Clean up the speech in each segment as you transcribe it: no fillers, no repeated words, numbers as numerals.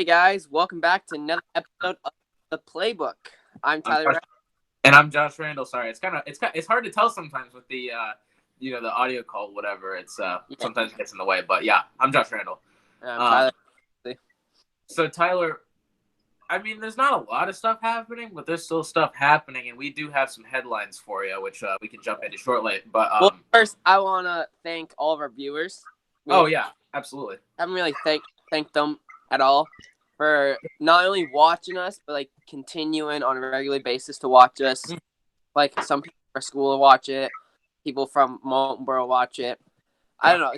Hey guys, welcome back to another episode of the Playbook. I'm I'm Tyler. Josh, and I'm Josh Randall. Sorry, it's hard to tell sometimes with the the audio call, whatever. It's Yeah, sometimes it gets in the way, but yeah, I'm Josh Randall. I'm Tyler. Um, so Tyler, I mean, there's not a lot of stuff happening, but there's still stuff happening, and we do have some headlines for you, which we can jump into shortly. But Well, first I want to thank all of our viewers. oh yeah, absolutely. Haven't really thanked them at all for not only watching us, but like continuing on a regular basis to watch us. Like some people from our school watch it, people from Moultonboro watch it. I don't know.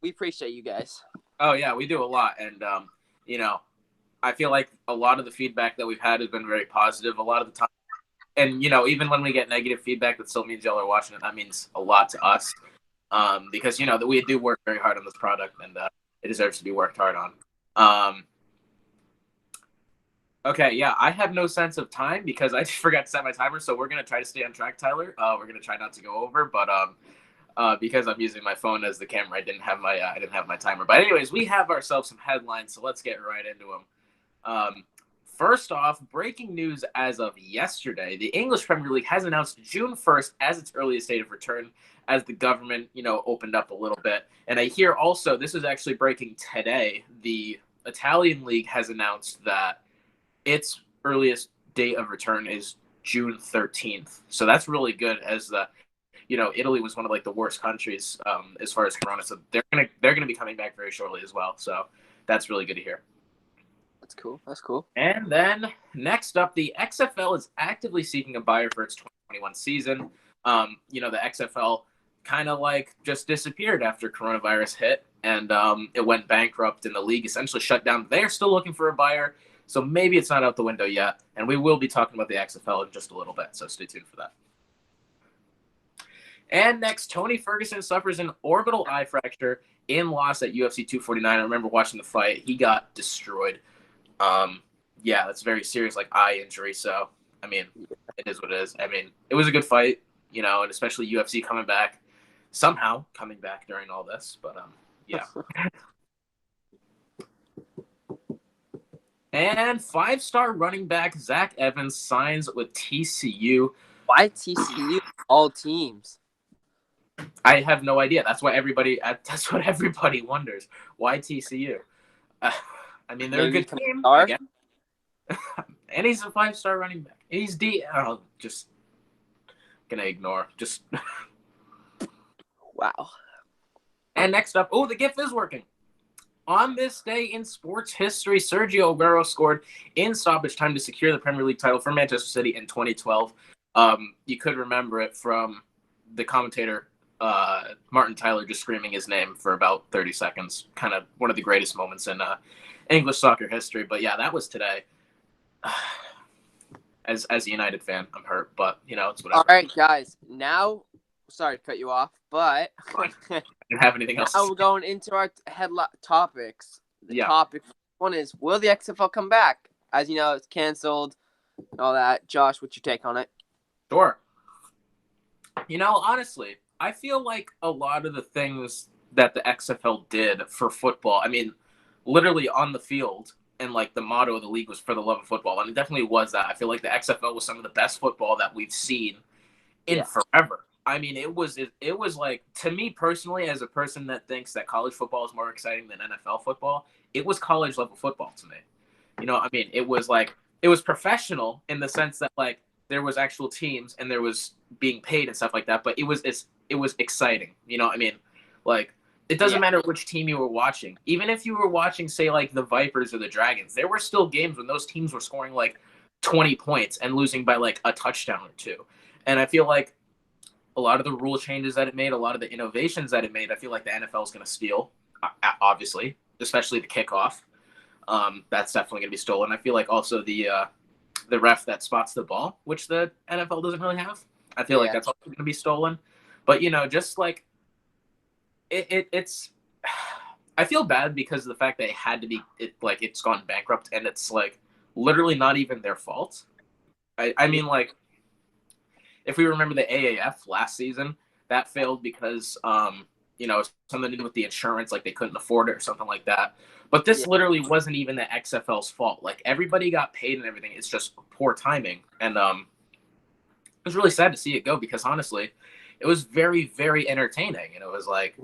We appreciate you guys. Oh yeah, we do a lot, and you know, I feel like a lot of the feedback that we've had has been very positive. A lot of the time. And even when we get negative feedback, that still means y'all are watching it. That means a lot to us, because that we do work very hard on this product, and it deserves to be worked hard on. Okay, yeah, I have no sense of time because I forgot to set my timer. So we're gonna try to stay on track, Tyler. We're gonna try not to go over, but because I'm using my phone as the camera, I didn't have my timer. But anyways, we have ourselves some headlines, so let's get right into them. First off, breaking news as of yesterday, the English Premier League has announced June 1st as its earliest date of return as the government, opened up a little bit. And I hear also, this is actually breaking today, the Italian League has announced that its earliest date of return is June 13th. So that's really good as Italy was one of like the worst countries as far as Corona. So they're gonna be coming back very shortly as well. So that's really good to hear. That's cool. That's cool. And then next up, the XFL is actively seeking a buyer for its 2021 season. The XFL kind of like just disappeared after coronavirus hit, and it went bankrupt, and the league essentially shut down. They're still looking for a buyer, so maybe it's not out the window yet. And we will be talking about the XFL in just a little bit, so stay tuned for that. And next, Tony Ferguson suffers an orbital eye fracture in loss at UFC 249. I remember watching the fight. He got destroyed. Yeah, that's very serious, like eye injury. So, I mean, it is what it is. I mean, it was a good fight, and especially UFC somehow coming back during all this. But, yeah. And five-star running back Zach Evans signs with TCU. Why TCU? All teams. I have no idea. That's what everybody wonders. Why TCU? I mean, they're a good team. And he's a five-star running back. He's just gonna ignore. Just wow. And next up, the GIF is working. On this day in sports history, Sergio Aguero scored in stoppage time to secure the Premier League title for Manchester City in 2012. You could remember it from the commentator Martin Tyler just screaming his name for about 30 seconds. Kind of one of the greatest moments in English soccer history. But yeah, that was today. As a United fan, I'm hurt, but it's whatever. All right, guys. Now, sorry to cut you off, but I didn't have anything else. Now we're going into our topics. Topic one is: will the XFL come back? As you know, it's canceled and all that. Josh, what's your take on it? Sure. Honestly, I feel like a lot of the things that the XFL did for football, I mean, literally on the field, and like the motto of the league was for the love of football, and it definitely was that. I feel like the XFL was some of the best football that we've seen in forever. I mean, it was like, to me personally, as a person that thinks that college football is more exciting than NFL football, it was college level football to me. I mean, it was professional in the sense that like there was actual teams and there was being paid and stuff like that, but it was exciting. You know what I mean? Like, it doesn't matter which team you were watching. Even if you were watching, say, like the Vipers or the Dragons, there were still games when those teams were scoring like 20 points and losing by like a touchdown or two. And I feel like a lot of the rule changes that it made, a lot of the innovations that it made, I feel like the NFL is going to steal, obviously, especially the kickoff. That's definitely going to be stolen. I feel like also the ref that spots the ball, which the NFL doesn't really have. I feel like that's also going to be stolen. But, just like it's I feel bad because of the fact that it had to be it's gone bankrupt, and it's like literally not even their fault. I mean, like, if we remember the AAF last season, that failed because something to do with the insurance, like they couldn't afford it or something like that. But this literally wasn't even the XFL's fault. Like everybody got paid and everything. It's just poor timing. And it was really sad to see it go because honestly, it was very, very entertaining. And it was like,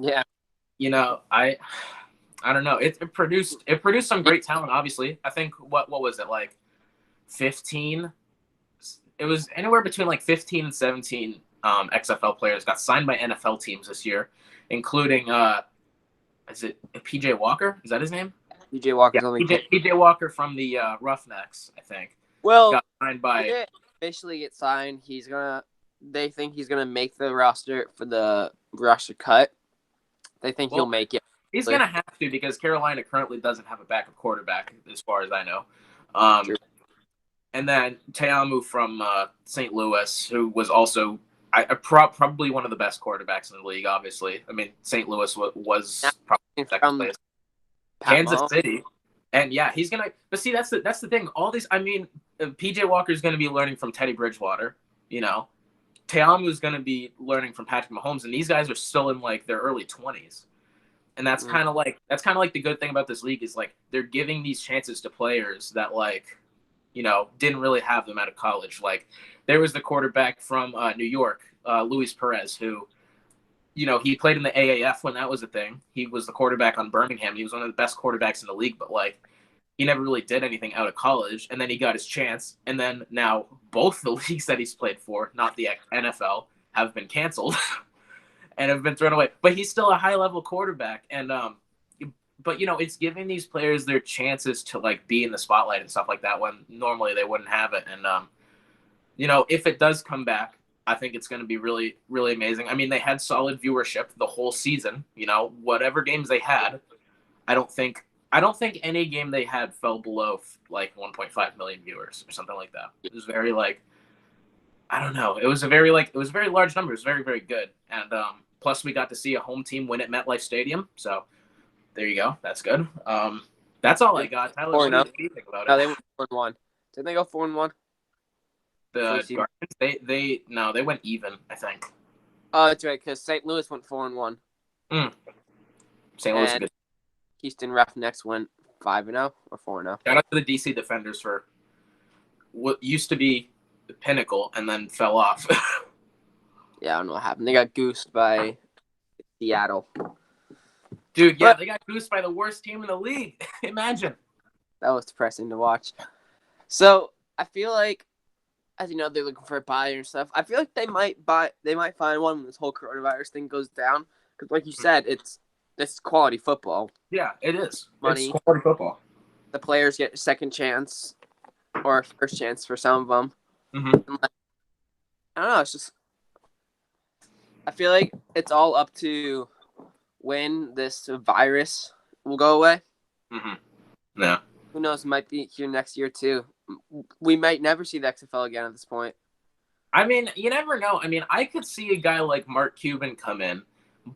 I don't know. It produced some great talent. Obviously, I think what was it like 15? It was anywhere between like 15 and 17 XFL players got signed by NFL teams this year, including is it PJ Walker? Is that his name? PJ Walker's Yeah, only PJ Walker from the Roughnecks, I think. Well, got signed by. he didn't officially get signed. They think he's gonna make the roster for the roster cut. They think he'll make it. He's gonna have to because Carolina currently doesn't have a backup quarterback, as far as I know. And then Teamu from St. Louis, who was also probably one of the best quarterbacks in the league. Obviously, I mean St. Louis was probably second place. Kansas City, and he's gonna. But see, that's the thing. All these, I mean, PJ Walker is gonna be learning from Teddy Bridgewater. Teamu is gonna be learning from Patrick Mahomes, and these guys are still in like their early 20s. And that's kind of like the good thing about this league is like they're giving these chances to players that like, didn't really have them out of college. Like there was the quarterback from New York, Luis Perez, who, he played in the AAF when that was a thing. He was the quarterback on Birmingham. He was one of the best quarterbacks in the league, but like he never really did anything out of college. And then he got his chance. And then now both the leagues that he's played for, not the NFL, have been canceled. And have been thrown away, but he's still a high-level quarterback, and but it's giving these players their chances to like be in the spotlight and stuff like that when normally they wouldn't have it. And if it does come back, I think it's going to be really, really amazing. I mean, they had solid viewership the whole season. Whatever games they had, I don't think any game they had fell below like 1.5 million viewers or something like that. It was very like, I don't know. It was a very large number. It was very, very good. And plus, we got to see a home team win at MetLife Stadium. So there you go. That's good. That's all I got. Tyler, what do you think about it? No, they went 4-1. Didn't they go 4-1? The Guardians, they went even, I think. Oh, that's right, because St. Louis went 4-1. St. Louis is good. Houston Roughnecks went 5-0 or 4-0. Shout out to the DC Defenders for what used to be the pinnacle and then fell off. Yeah, I don't know what happened. They got goosed by Seattle. Dude, yeah, they got goosed by the worst team in the league. Imagine. That was depressing to watch. So I feel like, as you know, they're looking for a buyer and stuff. I feel like they might find one when this whole coronavirus thing goes down. Because, like you said, it's quality football. Yeah, it is. Money. It's quality football. The players get a second chance or first chance for some of them. Mm-hmm. I don't know. It's just, I feel like it's all up to when this virus will go away. Mm-hmm. Yeah. Who knows? Might be here next year too. We might never see the XFL again at this point. I mean, you never know. I mean, I could see a guy like Mark Cuban come in,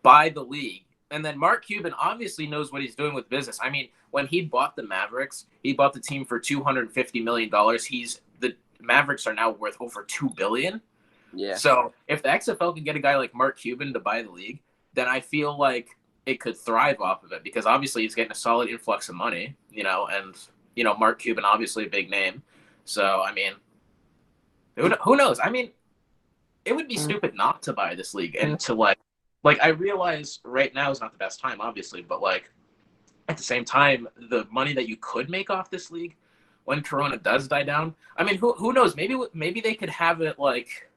buy the league, and then Mark Cuban obviously knows what he's doing with business. I mean, when he bought the Mavericks, he bought the team for $250 million. The Mavericks are now worth over $2 billion. Yeah. So if the XFL can get a guy like Mark Cuban to buy the league, then I feel like it could thrive off of it because obviously he's getting a solid influx of money, and Mark Cuban, obviously a big name. So, I mean, who knows? I mean, it would be stupid not to buy this league and to like I realize right now is not the best time, obviously, but like at the same time, the money that you could make off this league when Corona does die down, I mean, who knows? Maybe they could have it like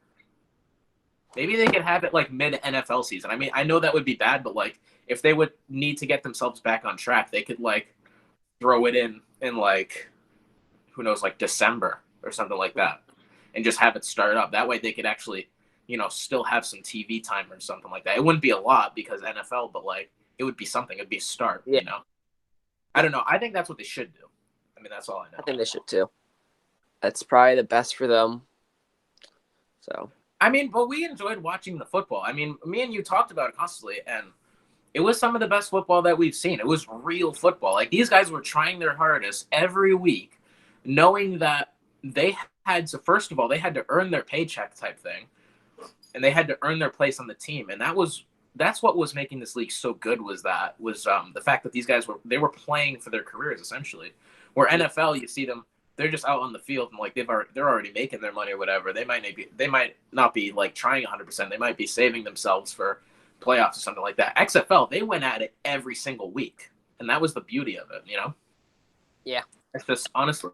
mid NFL season. I mean, I know that would be bad, but like if they would need to get themselves back on track, they could like throw it in like who knows, like December or something like that, and just have it start up. That way they could actually, still have some TV time or something like that. It wouldn't be a lot because NFL, but like it would be something. It'd be a start, I don't know. I think that's what they should do. I mean, that's all I know. I think they should too. That's probably the best for them. So. I mean, but we enjoyed watching the football. I mean, me and you talked about it constantly, and it was some of the best football that we've seen. It was real football. Like, these guys were trying their hardest every week, knowing that they had to, first of all, they had to earn their paycheck type thing, and they had to earn their place on the team. And that was that's what was making this league so good was the fact that these guys were playing for their careers essentially. Where NFL, you see them, they're just out on the field and like they're already making their money or whatever. They might not be like trying 100%. They might be saving themselves for playoffs or something like that. XFL, they went at it every single week, and that was the beauty of it. Yeah. It's just honestly,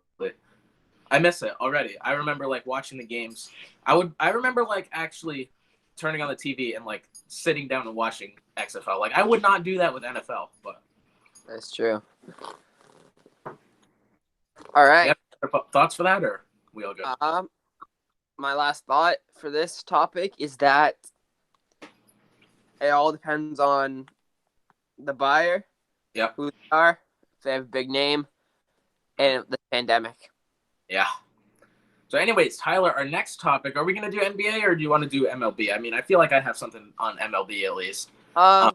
I miss it already. I remember like watching the games. I remember like actually turning on the TV and like sitting down and watching XFL. Like I would not do that with NFL, but That's true. All right. Thoughts for that, or we all good? My last thought for this topic is that it all depends on the buyer. Yep. Who they are, if they have a big name, and the pandemic. Yeah. So anyways, Tyler, our next topic, are we going to do NBA or do you want to do MLB? I mean, I feel like I have something on MLB at least. So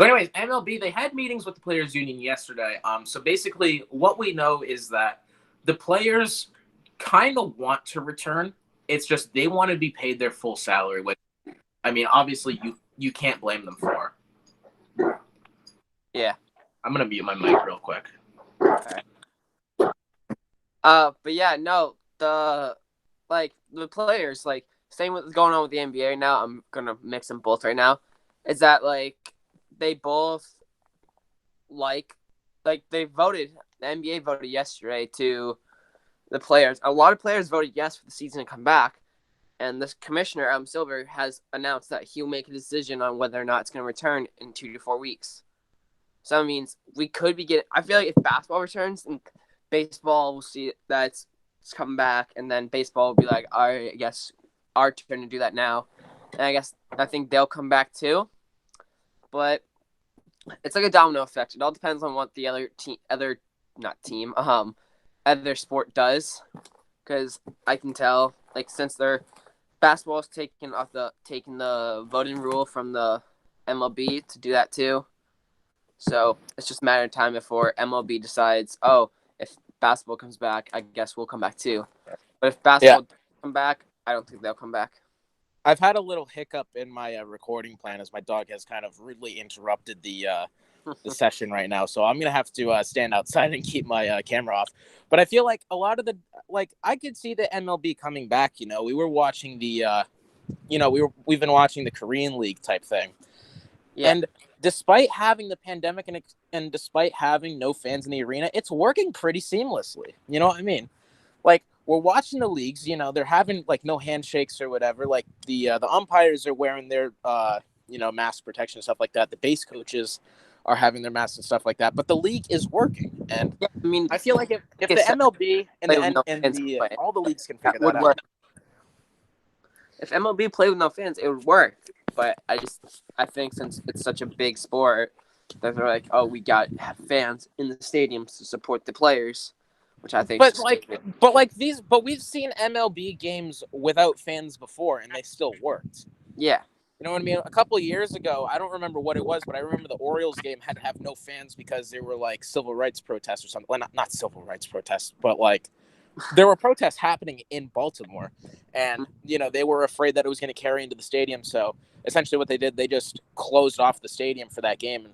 anyways, MLB, they had meetings with the Players Union yesterday. So basically what we know is that the players kind of want to return. It's just they want to be paid their full salary, which, I mean, obviously you can't blame them for. Yeah. I'm going to mute my mic real quick. Okay. But yeah, no, the players, like, same with what's going on with the NBA now, I'm gonna mix them both right now, is that like they both they voted, the NBA voted yesterday to the players. A lot of players voted yes for the season to come back, and this commissioner, Adam Silver, has announced that he'll make a decision on whether or not it's gonna return in 2 to 4 weeks. So that means we could be getting, I feel like if basketball returns and baseball, we'll see that it's coming back, and then baseball will be like, all right, I guess our turn to do that now. And I think they'll come back too. But it's like a domino effect. It all depends on what the other sport does. Because I can tell, like, since their basketball's taking the voting rule from the MLB to do that too. So it's just a matter of time before MLB decides, if basketball comes back, I guess we'll come back too. But if basketball doesn't come back, I don't think they'll come back. I've had a little hiccup in my recording plan as my dog has kind of rudely interrupted the session right now. So I'm going to have to stand outside and keep my camera off. But I feel like a lot of I could see the MLB coming back. We were watching we've been watching the Korean League type thing. Yeah. And despite having the pandemic and despite having no fans in the arena, it's working pretty seamlessly. You know what I mean? Like, we're watching the leagues, they're having like no handshakes or whatever. Like the umpires are wearing their mask protection and stuff like that. The base coaches are having their masks and stuff like that. But the league is working, and yeah, I mean, I feel like if the MLB and all the leagues can figure that out. If MLB played with no fans, it would work. But I think since it's such a big sport, that they're like, we got to have fans in the stadiums to support the players, which I think. But we've seen MLB games without fans before, and they still worked. Yeah. You know what I mean? A couple of years ago, I don't remember what it was, but I remember the Orioles game had to have no fans because there were like civil rights protests or something. Well, not civil rights protests, but like there were protests happening in Baltimore, and they were afraid that it was going to carry into the stadium. So essentially, what they did, they just closed off the stadium for that game.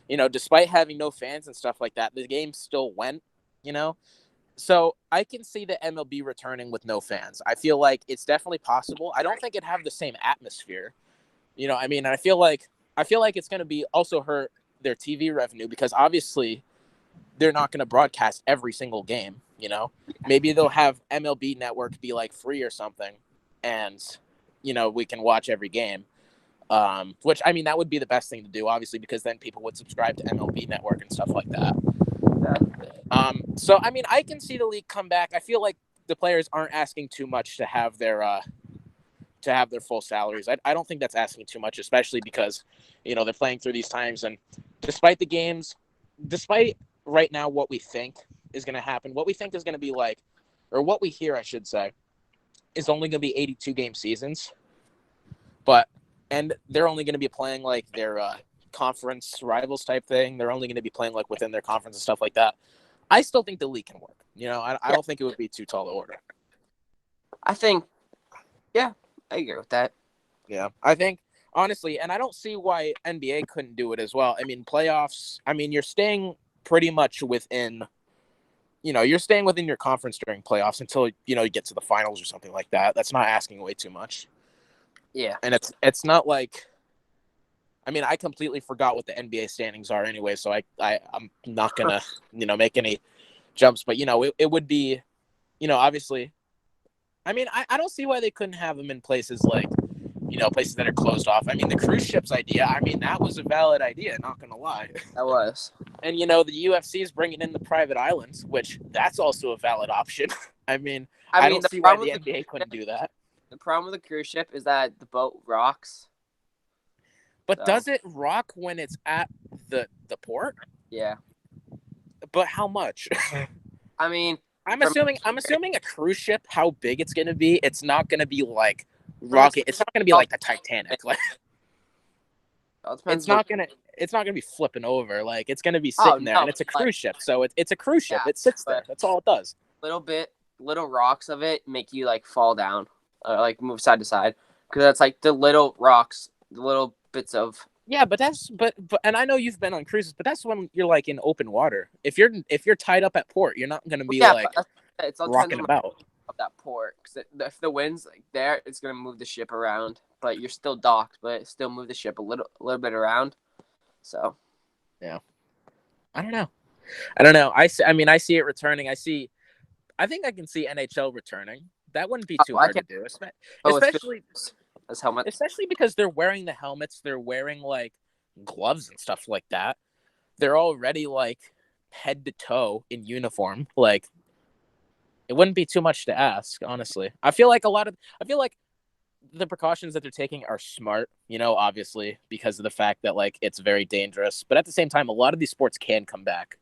And despite having no fans and stuff like that, the game still went. So I can see the MLB returning with no fans. I feel like it's definitely possible. I don't think it'd have the same atmosphere. I mean, and I feel like it's going to be also hurt their TV revenue because obviously they're not going to broadcast every single game. Maybe they'll have MLB Network be like free or something, and we can watch every game. Which I mean, that would be the best thing to do, obviously, because then people would subscribe to MLB Network and stuff like that. So I mean, I can see the league come back. I feel like the players aren't asking too much to have their full salaries. I don't think that's asking too much, especially because they're playing through these times, and despite right now what we think is going to happen, what we think is going to be like, or what we hear, I should say, is only going to be 82 game seasons, and they're only going to be playing like their conference rivals type thing. They're only going to be playing like within their conference and stuff like that. I still think the league can work. I don't think it would be too tall to order. I think, yeah, I agree with that. Yeah, I think honestly, and I don't see why NBA couldn't do it as well. I mean, playoffs. I mean, you're staying pretty much within. You're staying within your conference during playoffs until you get to the finals or something like that. That's not asking way too much. Yeah, And it's not like. I mean, I completely forgot what the NBA standings are anyway, so I'm not gonna make any jumps. But it would be, obviously. I mean, I don't see why they couldn't have them in places like, places that are closed off. I mean, the cruise ships idea, I mean, that was a valid idea, not going to lie. that was. And, the UFC is bringing in the private islands, which that's also a valid option. I mean, I don't see why the NBA couldn't do that. The problem with the cruise ship is that the boat rocks. But does it rock when it's at the port? Yeah. But how much? I mean, I'm assuming a cruise ship, how big it's going to be, it's not going to be like rocket. It's not going to be like the Titanic. Like it's not going to be flipping over. Like it's going to be sitting there, and it's a cruise ship. So it's a cruise ship. It sits there. That's all it does. Little rocks of it make you like fall down, or like move side to side, because that's like the little rocks, the little bits of. Yeah, but and I know you've been on cruises, but that's when you're like in open water. If you're tied up at port, you're not going to be it's all rocking about of that port. Because if the wind's like there, it's going to move the ship around. But you're still docked, but it still move the ship a little bit around. So, yeah, I don't know. I see it returning. I think I can see NHL returning. That wouldn't be too hard to do, especially. Helmet. Especially because they're wearing the helmets, they're wearing like gloves and stuff like that. They're already like head to toe in uniform. Like it wouldn't be too much to ask, honestly. I feel like the precautions that they're taking are smart, obviously because of the fact that like it's very dangerous. But at the same time, a lot of these sports can come back.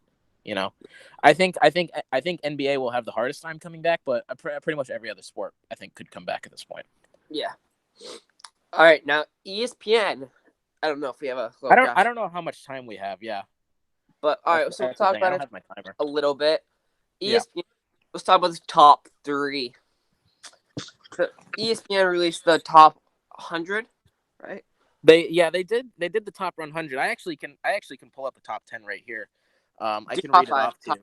I think NBA will have the hardest time coming back, but pretty much every other sport I think could come back at this point. Yeah. All right, now ESPN. I don't know if we have a. I don't know how much time we have. Yeah. But all right, so we'll talk about it a little bit. ESPN. Yeah. Let's talk about the top 3. So ESPN released the top 100, right? They did the top 100. I actually can pull up the top 10 right here. I can read it off to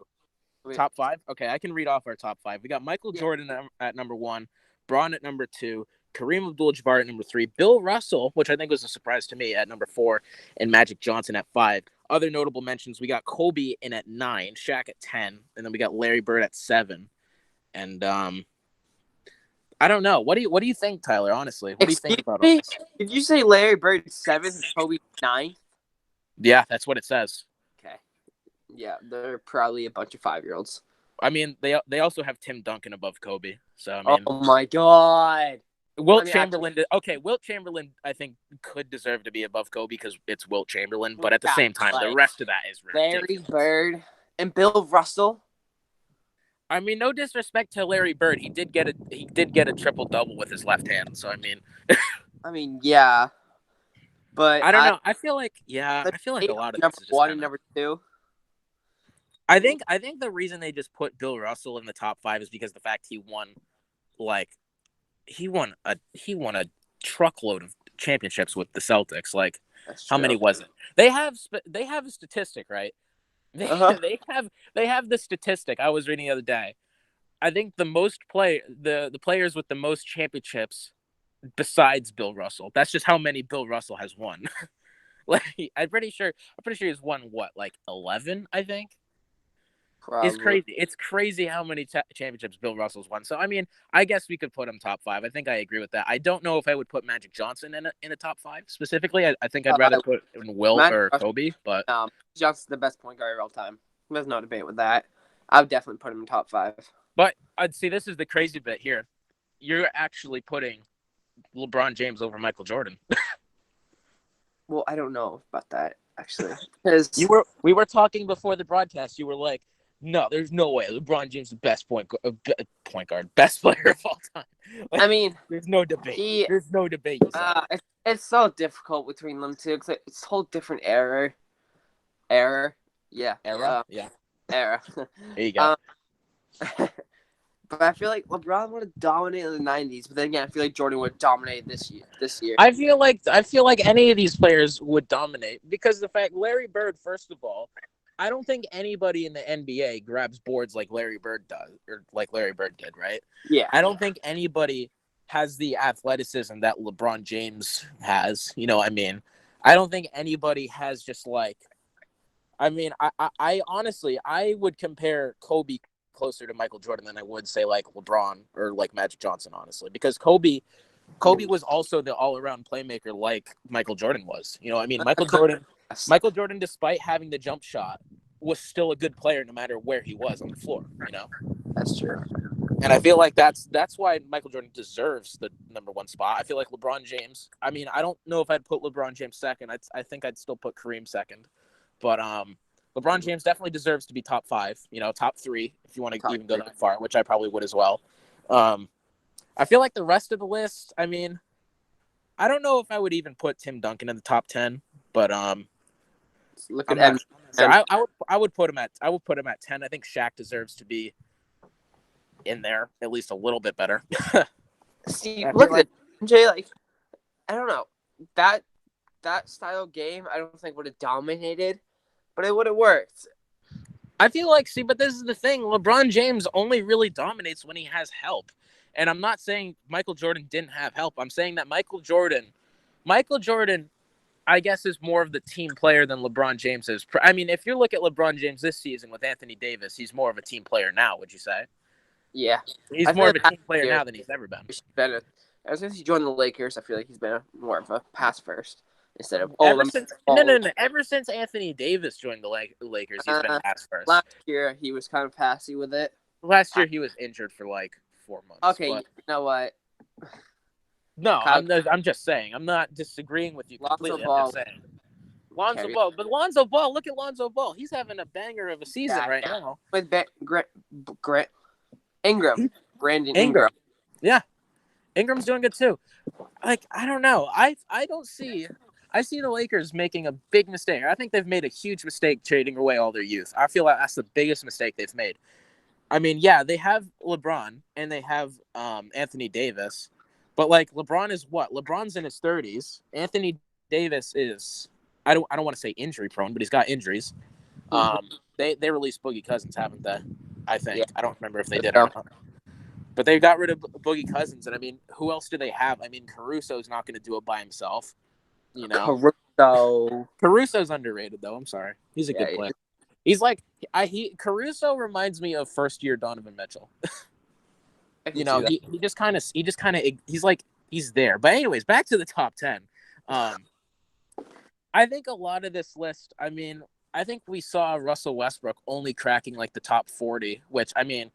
you. Top 5. Okay, I can read off our top 5. We got Michael Jordan at number 1, Braun at number 2. Kareem Abdul-Jabbar at number 3, Bill Russell, which I think was a surprise to me, at number 4, and Magic Johnson at 5. Other notable mentions, we got Kobe in at 9, Shaq at 10, and then we got Larry Bird at 7. And I don't know. What do you think, Tyler? Honestly, what do you think about all this? Did you say Larry Bird 7th and Kobe 9th? Yeah, that's what it says. Okay. Yeah, they're probably a bunch of 5-year-olds. I mean, they also have Tim Duncan above Kobe. So I mean, oh my God. Wilt Chamberlain, I think could deserve to be above Kobe because it's Wilt Chamberlain, but at the same time, the rest of that is ridiculous. Larry Bird and Bill Russell. I mean, no disrespect to Larry Bird, he did get a triple double with his left hand. So I mean, yeah, but I don't know. I feel like a lot of number 1 and number 2. I think the reason they just put Bill Russell in the top 5 is because the fact he won a truckload of championships with the Celtics. Like, how many was it? They have a statistic, right? They have the statistic I was reading the other day. I think the players with the most championships besides Bill Russell. That's just how many Bill Russell has won. Like, I'm pretty sure he's won what, like 11, I think. Probably. It's crazy. It's crazy how many championships Bill Russell's won. So, I mean, I guess we could put him top 5. I think I agree with that. I don't know if I would put Magic Johnson in a top 5 specifically. I think I'd rather put in Wilt or Kobe. But Johnson's the best point guard of all time. There's no debate with that. I would definitely put him in top 5. But I'd see this is the crazy bit here. You're actually putting LeBron James over Michael Jordan. Well, I don't know about that actually. We were talking before the broadcast. You were like, no, there's no way. LeBron James is the best point guard, best player of all time. Like, I mean, there's no debate. There's no debate. It's so difficult between them two because it's a whole different era. Yeah. Era. Era. There you go. But I feel like LeBron would have dominated in the 90s. But then again, I feel like Jordan would dominate this year. I feel like any of these players would dominate because the fact Larry Bird, first of all, I don't think anybody in the NBA grabs boards like Larry Bird does or like Larry Bird did, right? Yeah. I don't think anybody has the athleticism that LeBron James has. You know what I mean? I don't think anybody has just like I honestly I would compare Kobe closer to Michael Jordan than I would say like LeBron or like Magic Johnson, honestly, because Kobe was also the all-around playmaker like Michael Jordan was. You know, I mean, Michael Jordan, despite having the jump shot, was still a good player no matter where he was on the floor. You know, That's true. and I feel like that's why Michael Jordan deserves the number one spot. I feel like LeBron James. I mean, I don't know if I'd put LeBron James second. I think I'd still put Kareem second, but LeBron James definitely deserves to be top 5. You know, top 3 if you want to even go that far, which I probably would as well. I feel like the rest of the list, I mean, I don't know if I would even put Tim Duncan in the top 10, but Look I'm at not sure. I would put him at 10. I think Shaq deserves to be in there at least a little bit better. See, look at it, Jay. Like, I don't know that style of game. I don't think would have dominated, but it would have worked. I feel like, but this is the thing. LeBron James only really dominates when he has help. And I'm not saying Michael Jordan didn't have help. I'm saying that Michael Jordan, I guess, is more of the team player than LeBron James is. I mean, if you look at LeBron James this season with Anthony Davis, he's more of a team player now, would you say? Yeah. He's more of a team player now than he's ever been. Ever since he joined the Lakers, I feel like he's been more of a pass first instead of ever since Anthony Davis joined the Lakers, he's been pass first. Last year, he was kind of passy with it. Last year, he was injured for like 4 months. Okay, you know what? No, I'm just saying. I'm not disagreeing with you completely. I'm just saying. Lonzo Ball. But Lonzo Ball, look at Lonzo Ball. He's having a banger of a season right now. With Brandon Ingram. Yeah. Ingram's doing good too. Like, I don't know. I see the Lakers making a big mistake. I think they've made a huge mistake trading away all their youth. I feel like that's the biggest mistake they've made. I mean, yeah, they have LeBron and they have Anthony Davis, but like LeBron is what? LeBron's in his 30s. Anthony Davis is I don't want to say injury prone, but he's got injuries. They released Boogie Cousins, haven't they? I think. Yeah. I don't remember if they did or not. But they got rid of Boogie Cousins, and I mean, who else do they have? I mean, Caruso's not going to do it by himself. You know, Caruso's underrated though. I'm sorry, he's a good player. He's like Caruso reminds me of first year Donovan Mitchell. You know, he's there. But anyways, back to the top 10. I think a lot of this list, I mean, I think we saw Russell Westbrook only cracking like the top 40, which I mean,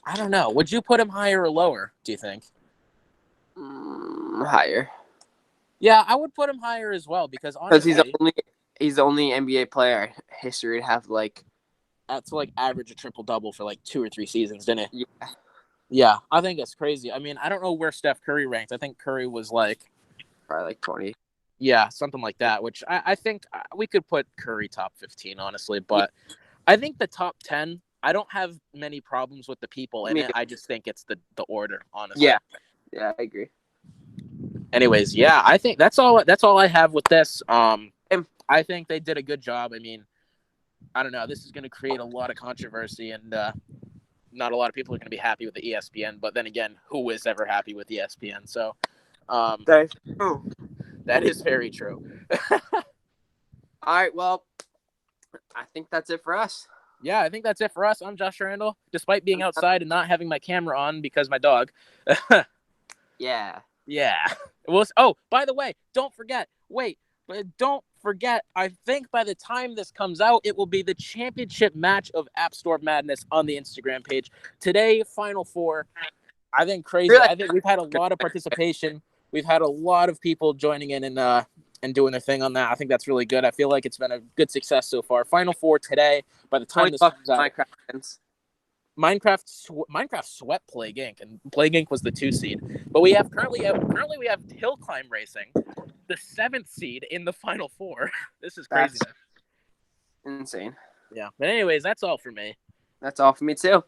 I don't know. Would you put him higher or lower, do you think? Higher. Yeah, I would put him higher as well because honestly, he's the only NBA player in history to have average a triple-double for like 2 or 3 seasons, didn't he? Yeah. Yeah, I think it's crazy. I mean, I don't know where Steph Curry ranked. I think Curry was like probably like 20. Yeah, something like that, which I think we could put Curry top 15, honestly. But I think the top 10, I don't have many problems with the people in it. I just think it's the order, honestly. Yeah, I agree. Anyways, yeah, I think that's all I have with this. I think they did a good job. I mean, I don't know. This is going to create a lot of controversy, and not a lot of people are going to be happy with the ESPN. But then again, who is ever happy with ESPN? So that is very true. All right, well, I think that's it for us. Yeah, I think that's it for us. I'm Josh Randall, despite being outside and not having my camera on because my dog. Yeah. Oh, by the way, don't forget, I think by the time this comes out, it will be the championship match of App Store Madness on the Instagram page. Today, Final Four. I think crazy. Really? I think we've had a lot of participation. We've had a lot of people joining in and doing their thing on that. I think that's really good. I feel like it's been a good success so far. Final Four today. By the time this comes out, Minecraft swept Plague Inc. and Plague Inc. was the 2 seed. But we have currently we have Hill Climb Racing, the 7th seed in the Final Four. This is crazy. Insane. Yeah. But anyways, that's all for me. That's all for me too.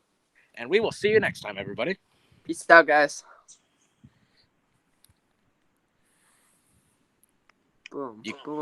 And we will see you next time, everybody. Peace out, guys. Boom. Boom.